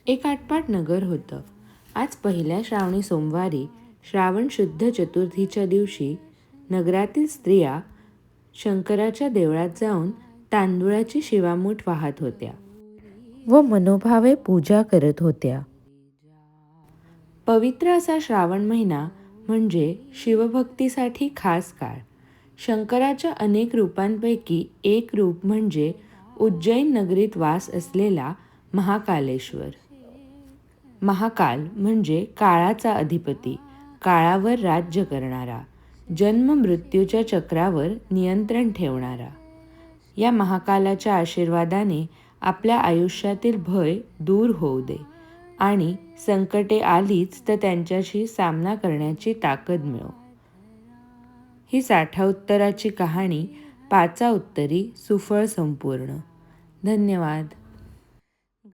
एक आटपाट नगर होतं. आज पहिल्या श्रावणी सोमवारी श्रावण शुद्ध चतुर्थीच्या दिवशी नगरातील स्त्रिया शंकराच्या देवळात जाऊन तांदूळाची शिवामूठ वाहत होत्या व मनोभावे पूजा करत होत्या. पवित्र असा श्रावण महिना म्हणजे शिवभक्तीसाठी खास काळ. शंकराच्या अनेक रूपांपैकी एक रूप म्हणजे उज्जैन नगरीत वास असलेला महाकालेश्वर. महाकाल म्हणजे काळाचा अधिपती, काळावर राज्य करणारा, जन्म मृत्यूच्या चक्रावर नियंत्रण ठेवणारा. या महाकालाच्या आशीर्वादाने आपल्या आयुष्यातील भय दूर होऊ दे आणि संकटे आलीच तर त्यांच्याशी सामना करण्याची ताकद मिळो. ही 60 उत्तराची कहाणी 5 उत्तरी सुफळ संपूर्ण. धन्यवाद.